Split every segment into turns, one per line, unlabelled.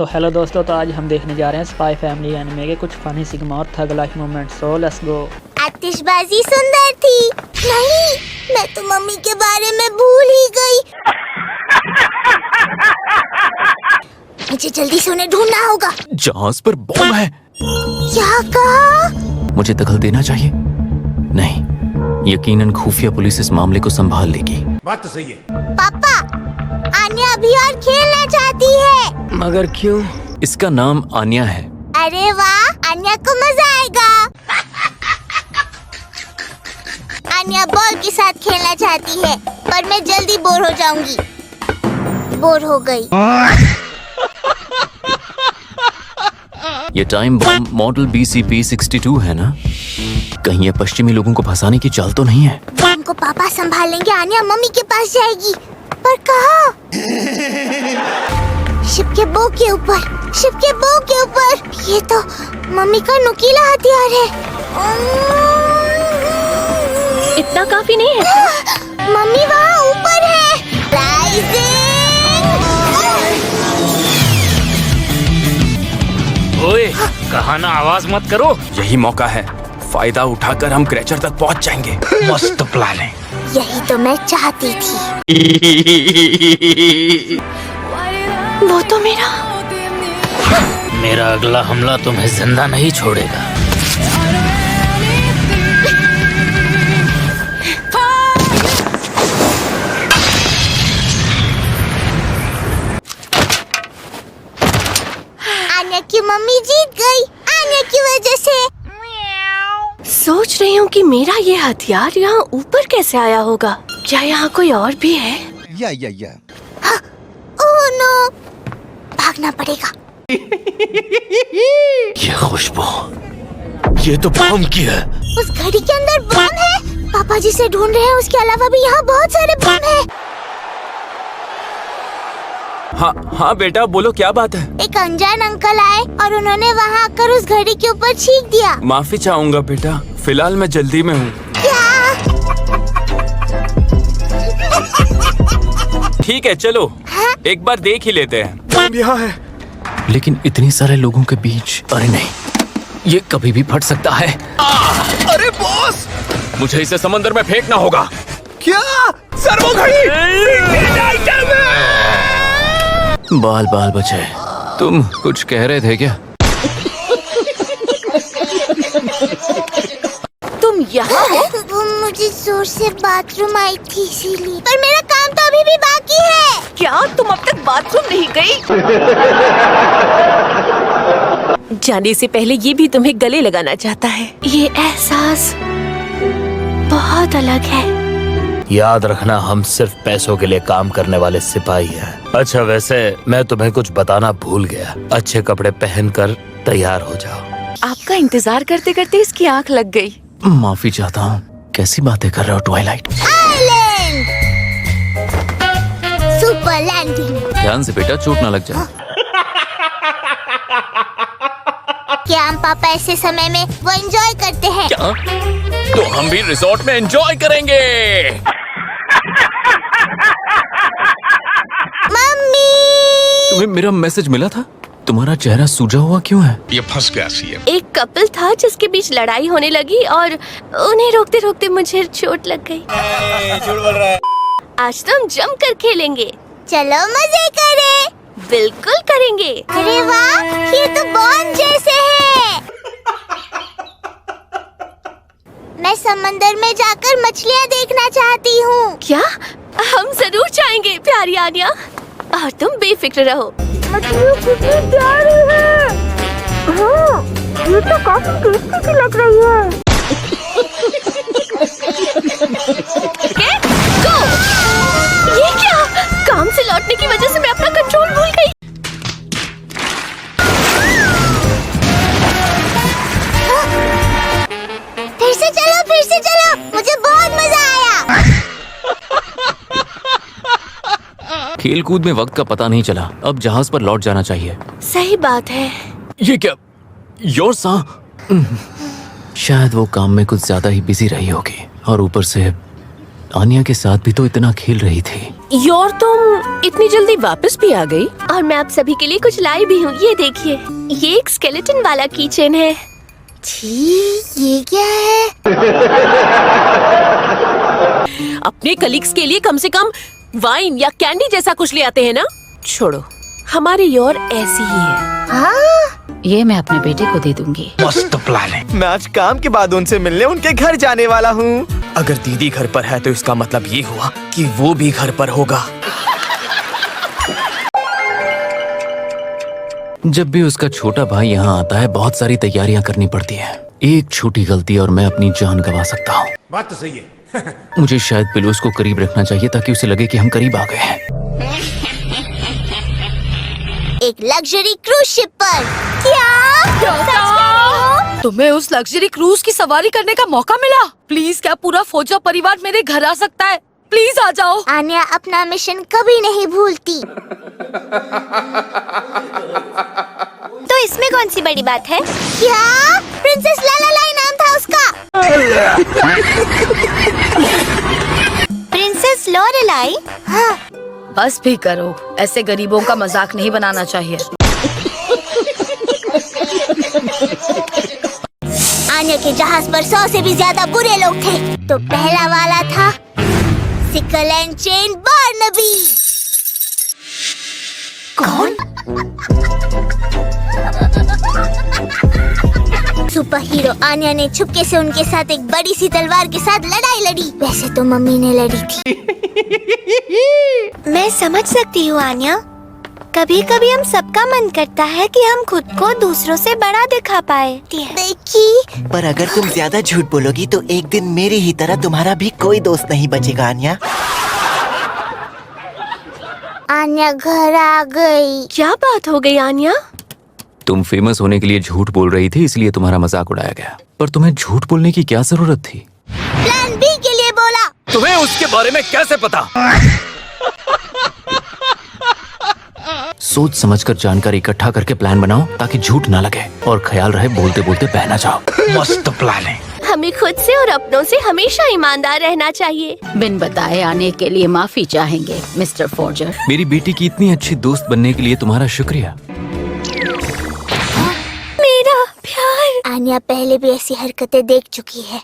तो हेलो दोस्तों, तो आज हम देखने जा रहे हैं स्पाई फैमिली एनिमे के कुछ फनी सिग्मा और थग life moment. So let's go.
आतिशबाजी सुंदर थी। नहीं, मैं तो मम्मी के बारे में भूल ही गई। मुझे जल्दी से उन्हें ढूंढना होगा।
जहाज पर बॉम्ब है।
क्या कहा?
मुझे दखल देना चाहिए? नहीं, यकीनन खुफिया पुलिस इस मामले को संभाल लेगी।
बात तो सही है।
पापा, आन्या अभी और खेलना चाहती है।
मगर क्यों? इसका नाम आन्या है।
अरे वाह, आन्या को मजा आएगा। आन्या बॉल के साथ खेलना चाहती है, पर मैं जल्दी बोर हो जाऊंगी। बोर हो गई।
ये टाइम बम मॉडल BCP-62 है ना? कहीं ये पश्चिमी लोगों को फंसाने की चाल तो नहीं है?
बम को पापा संभाल लेंगे। आन्या मम्मी के पास जाएगी, पर कहाँ? शिप के बो के ऊपर, शिप के बो के ऊपर। ये तो मम्मी का नुकीला हथियार है।
इतना काफी नहीं है।
मम्मी वहाँ ऊपर है।
ओए, कहा ना आवाज मत करो।
यही मौका है, फायदा उठाकर हम क्रेचर तक पहुंच जाएंगे।
मस्त प्लान है।
यही तो मैं चाहती थी।
वो तो
मेरा अगला हमला तुम्हें जिंदा नहीं छोड़ेगा।
आन्या की मम्मी जीत गई, आन्या की वजह से।
सोच रही हूँ कि मेरा ये हथियार यहाँ ऊपर कैसे आया होगा। क्या यहाँ कोई और भी है?
या
ओह नो, भागना पड़ेगा।
ये खुशबू, ये तो बम की है।
उस घड़ी के अंदर बम है। पापा जिसे ढूंढ रहे हैं, उसके अलावा भी यहाँ बहुत सारे बम हैं।
हाँ बेटा, बोलो क्या बात है?
एक अनजान अंकल आए और उन्होंने वहाँ आकर उस घड़ी के ऊपर छींक दिया।
माफी चाहूंगा बेटा, फिलहाल मैं जल्दी में हूँ।
क्या?
ठीक है चलो,
हाँ?
एक बार देख ही लेते हैं।
बम यहाँ है।
लेकिन इतने सारे लोगों के बीच, अरे नहीं, ये कभी भी फट सकता है।
अरे बॉस,
मुझे इसे समंदर में फेंकना होगा।
क्या? सर वो घड़ी
बाल बाल बचे। तुम कुछ कह रहे थे क्या?
तुम यहाँ हो?
वो मुझे जोर से बाथरूम आई थी इसीलिए। पर मेरा काम तो अभी भी बाकी है।
क्या तुम अब तक बाथरूम नहीं गई? जाने से पहले ये भी तुम्हें गले लगाना चाहता है। ये एहसास बहुत अलग है।
याद रखना, हम सिर्फ पैसों के लिए काम करने वाले सिपाही हैं। अच्छा, वैसे मैं तुम्हें कुछ बताना भूल गया। अच्छे कपड़े पहनकर तैयार हो जाओ।
आपका इंतजार करते करते इसकी आंख लग गई।
माफी चाहता हूँ। कैसी बातें कर रहे हो ट्वाइलाइट?
Island super landing.
ध्यान से बेटा, चोट ना लग जाए।
क्या हम पापा ऐसे समय में वो एंजॉय करते हैं?
क्या? तो हम भी रिजॉर्ट में एंजॉय करेंगे।
मम्मी,
तुम्हें मेरा मैसेज मिला था? तुम्हारा चेहरा सूजा हुआ क्यों है?
ये फंस गया सीएम।
एक कपल था जिसके बीच लड़ाई होने लगी और उन्हें रोकते रोकते मुझे चोट लग गई। आज तो हम जम कर खेलेंगे।
चलो मजे करें।
बिल्कुल करेंगे।
अरे वाह, ये तो बॉन्ड जैसे है। मैं समंदर में जाकर मछलियाँ देखना चाहती हूँ।
क्या? हम जरूर जाएंगे प्यारी आन्या, और तुम बेफिक्र रहो।
मछलियाँ कितनी प्यारी है। हाँ, ये तो काफी टेस्टी सी लग रही है।
गो! ये क्या? काम से लौटने की वजह से मैं अपना कंट्रोल भूल गई।
फिर से चलो, मुझे बहुत मजा आया।
खेल कूद में वक्त का पता नहीं चला। अब जहाज पर लौट जाना चाहिए।
सही बात है।
ये क्या? योरसा? शायद वो काम में कुछ ज्यादा ही बिजी रही होगी, और ऊपर से आनिया के साथ भी तो इतना खेल रही थी।
योर तुम इतनी जल्दी वापस भी आ गई। और मैं आप सभी के लिए कुछ लाई भी हूँ, ये देखिए। ये एक स्केलेटन वाला कीचेन है।
छी, ये क्या है?
अपने कलीग्स के लिए कम से कम वाइन या कैंडी जैसा कुछ ले आते हैं ना। छोड़ो, हमारे योर ऐसी ही है।
हाँ?
ये मैं अपने बेटे को दे दूंगी।
मस्त प्लान है। मैं आज काम के बाद उनसे मिलने उनके घर जाने वाला हूँ। अगर दीदी घर पर है तो इसका मतलब ये हुआ कि वो भी घर पर होगा।
जब भी उसका छोटा भाई यहाँ आता है बहुत सारी तैयारियां करनी पड़ती है। एक छोटी गलती और मैं अपनी जान गंवा सकता हूँ।
बात तो सही है।
मुझे शायद पिलूस को करीब रखना चाहिए ताकि उसे लगे कि हम करीब आ गए हैं।
एक लग्जरी क्रूज शिप पर। क्या?
तुम्हें उस लग्जरी क्रूज की सवारी करने का मौका मिला? प्लीज, क्या पूरा फौजा परिवार मेरे घर आ सकता है? प्लीज आ जाओ।
आन्या अपना मिशन कभी नहीं भूलती। तो इसमें कौन सी बड़ी बात है? क्या? प्रिंसेस लालालाई नाम था उसका। प्रिंसेस लॉरेलाई? हाँ।
बस भी करो, ऐसे गरीबों का मजाक नहीं बनाना चाहिए।
आन्या के जहाज पर 100 से भी ज्यादा बुरे लोग थे। तो पहला वाला था सिकल एंड चेन बार्नबी। कौन? सुपर हीरो आन्या ने छुपके से उनके साथ एक बड़ी सी तलवार के साथ लड़ाई लड़ी। वैसे तो मम्मी ने लड़ी थी। मैं समझ सकती हूँ आन्या। कभी कभी हम सबका मन करता है कि हम खुद को दूसरों से बड़ा दिखा पाए। देखी,
पर अगर तुम ज्यादा झूठ बोलोगी तो एक दिन मेरी ही तरह तुम्हारा भी कोई दोस्त नहीं बचेगा आन्या।
आन्या घर आ गई।
क्या बात हो गई आन्या?
तुम फेमस होने के लिए झूठ बोल रही थी, इसलिए तुम्हारा मजाक उड़ाया गया। पर तुम्हें झूठ बोलने की क्या जरूरत थी?
प्लान बी के लिए बोला।
तुम्हें उसके बारे में कैसे पता?
सोच समझकर जानकारी इकट्ठा करके प्लान बनाओ ताकि झूठ ना लगे और ख्याल रहे बोलते बोलते बह ना जाओ।
मस्त प्लान है।
हमें खुद से और अपनों से हमेशा ईमानदार रहना चाहिए।
बिन बताए आने के लिए माफी चाहेंगे मिस्टर फॉर्जर।
मेरी बेटी की इतनी अच्छी दोस्त बनने के लिए तुम्हारा शुक्रिया।
मेरा प्यार। आन्या पहले भी ऐसी हरकतें देख चुकी है।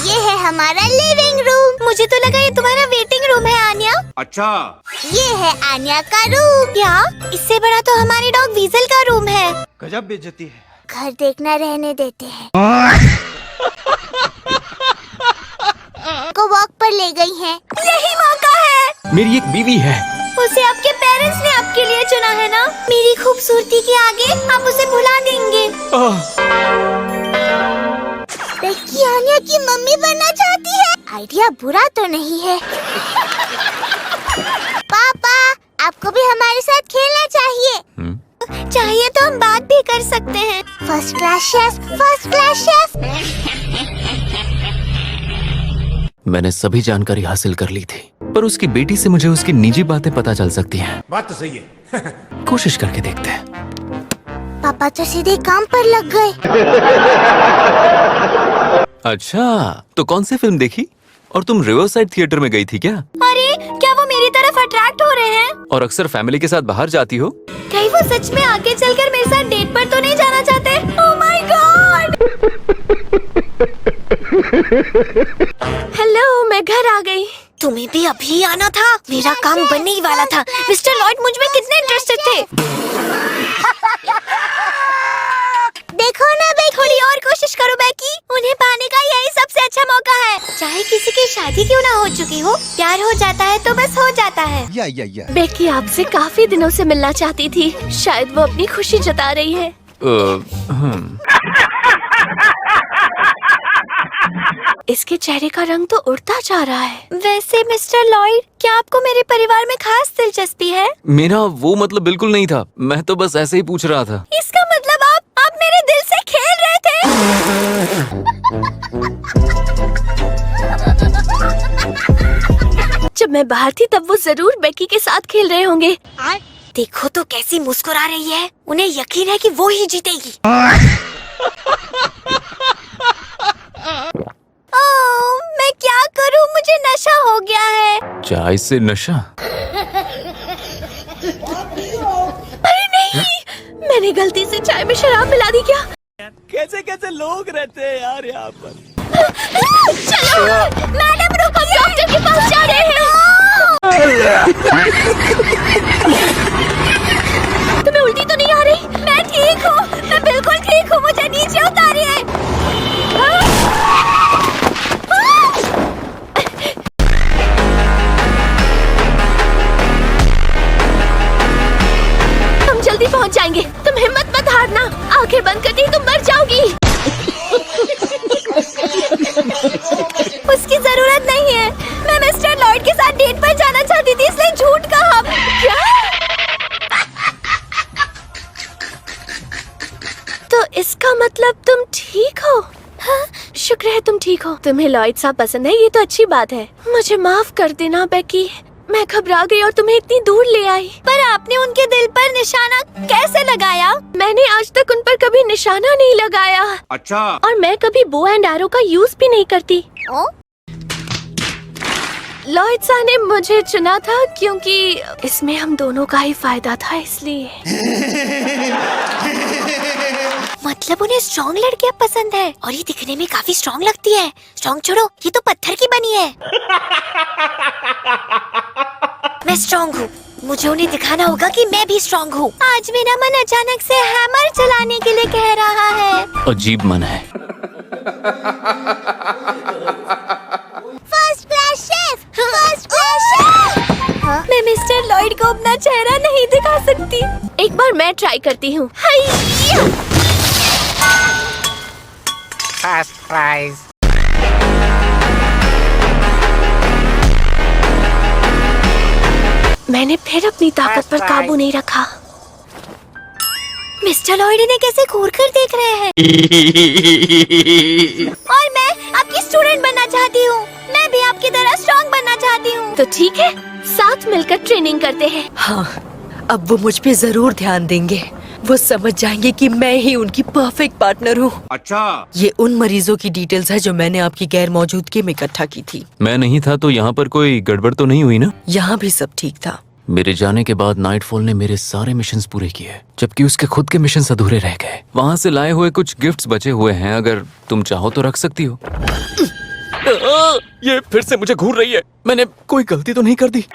ये है हमारा लिविंग रूम। मुझे तो लगा ये तुम्हारा वेटिंग रूम है आन्या।
अच्छा,
ये है आन्या का रूम। क्या? इससे बड़ा तो हमारे डॉग वीजल का रूम है।
गजब बेइज्जती है।
घर देखना रहने देते हैं। को वॉक पर ले गई हैं। यही मौका है।
मेरी एक बीवी है।
उसे आपके पेरेंट्स ने आपके लिए चुना है ना। मेरी खूबसूरती के आगे आप उसे भुला देंगे। बेकी आन्या की मम्मी बनना चाहती है। आइडिया बुरा तो नहीं है। पापा, आपको भी हमारे साथ खेलना चाहिए। चाहिए तो हम बात भी कर सकते हैं। First class chef, first class chef.
मैंने सभी जानकारी हासिल कर ली थी, पर उसकी बेटी से मुझे उसकी निजी बातें पता चल सकती हैं।
बात तो सही है।
कोशिश करके देखते हैं।
पापा तो सीधे काम पर लग गए।
अच्छा, तो कौन सी फिल्म देखी? और तुम रिवरसाइड थिएटर में गई थी क्या?
अरे, क्या वो मेरी तरफ अट्रैक्ट हो रहे हैं?
और अक्सर फैमिली के साथ बाहर जाती हो?
कहीं वो सच में आगे चलकर मेरे साथ डेट पर तो नहीं जाना चाहते? Oh my God!
हेलो, मैं घर आ गई।
तुम्हें भी अभी आना था। मेरा काम बनने ही वाला था। मिस्टर लॉयड मुझ में कितने इंटरेस्टेड थे। देखो ना बेकी, थोड़ी और कोशिश करो बेकी। उन्हें पाने का यही सबसे अच्छा मौका है। चाहे किसी की शादी क्यों ना हो चुकी हो, प्यार हो जाता है तो बस हो जाता है।
या
बेकी आपसे काफी दिनों से मिलना चाहती थी। शायद वो अपनी खुशी जता रही है। इसके चेहरे का रंग तो उड़ता जा रहा है।
वैसे मिस्टर लॉयड, क्या आपको मेरे परिवार में खास दिलचस्पी है?
मेरा वो मतलब बिल्कुल नहीं था। मैं तो बस ऐसे ही पूछ रहा था।
इसका मतलब आप मेरे दिल से खेल रहे थे।
जब मैं बाहर थी तब वो जरूर बेकी के साथ खेल रहे होंगे।
देखो तो कैसी मुस्कुरा रही है। उन्हें यकीन है कि वो ही जीतेगी। ओह, मैं क्या करूं? मुझे नशा हो गया है।
चाय से नशा?
अरे नहीं, मैंने गलती से चाय में शराब मिला दी क्या?
कैसे कैसे लोग रहते हैं यार यहाँ पर।
चलो मैडम, रुको, डॉक्टर के पास जा रहे हैं। तुम्हें उल्टी तो नहीं आ रही? मैं ठीक हूँ, मैं बिल्कुल ठीक हूँ। मुझे नीचे उतारिए।
हम जल्दी पहुँच जाएंगे। तुम हिम्मत मत हारना। आंखें बंद करती तुम मर जाओगी।
उसकी जरूरत नहीं है। मैं मिस्टर लॉयड के साथ डेट पर जाना चाहती थी, इसलिए झूठ कहा।
क्या? तो इसका मतलब तुम ठीक हो? हाँ, शुक्र है तुम ठीक हो। तुम्हें लॉयड साहब पसंद है, ये तो अच्छी बात है। मुझे माफ कर देना बेकी, मैं घबरा गई और तुम्हें इतनी दूर ले आई।
पर आपने उनके दिल पर निशाना कैसे लगाया?
मैंने आज तक उन पर कभी निशाना नहीं लगाया।
अच्छा।
और मैं कभी बो एंड एरो का यूज भी नहीं करती। लॉयड साहब ने मुझे चुना था क्योंकि इसमें हम दोनों का ही फायदा था, इसलिए।
मतलब उन्हें स्ट्रॉन्ग लड़कियां पसंद है, और ये दिखने में काफी स्ट्रॉन्ग लगती है। स्ट्रॉन्ग छोड़ो, ये तो पत्थर की बनी है। मैं स्ट्रॉन्ग हूँ, मुझे उन्हें दिखाना होगा कि मैं भी स्ट्रॉन्ग हूँ। आज मेरा मन अचानक से हैमर चलाने के लिए कह रहा है।
अजीब मन है।
First class chef, first class chef. मैं मिस्टर लॉयड को अपना चेहरा नहीं दिखा सकती।
एक बार मैं ट्राई करती हूँ।
First prize.
मैंने फिर अपनी ताकत पर काबू नहीं रखा।
मिस्टर लॉयड इन्हें कैसे घूर कर देख रहे हैं। और मैं आपकी स्टूडेंट बनना चाहती हूँ। मैं भी आपकी तरह स्ट्रॉन्ग बनना चाहती हूँ।
तो ठीक है, साथ मिलकर ट्रेनिंग करते हैं।
हाँ, अब वो मुझ पे जरूर ध्यान देंगे। वो समझ जाएंगे कि मैं ही उनकी परफेक्ट पार्टनर हूँ।
अच्छा।
ये उन मरीजों की डिटेल्स है जो मैंने आपकी गैर मौजूदगी में इकट्ठा की थी।
मैं नहीं था तो यहाँ पर कोई गड़बड़ तो नहीं हुई ना?
यहाँ भी सब ठीक था।
मेरे जाने के बाद नाइटफॉल ने मेरे सारे मिशंस पूरे किए, जबकि उसके खुद के मिशंस अधूरे रह गए। वहाँ से लाए हुए कुछ गिफ्ट्स बचे हुए हैं, अगर तुम चाहो तो रख सकती हो।
ये फिर से मुझे घूर रही है। मैंने कोई गलती तो नहीं कर दी?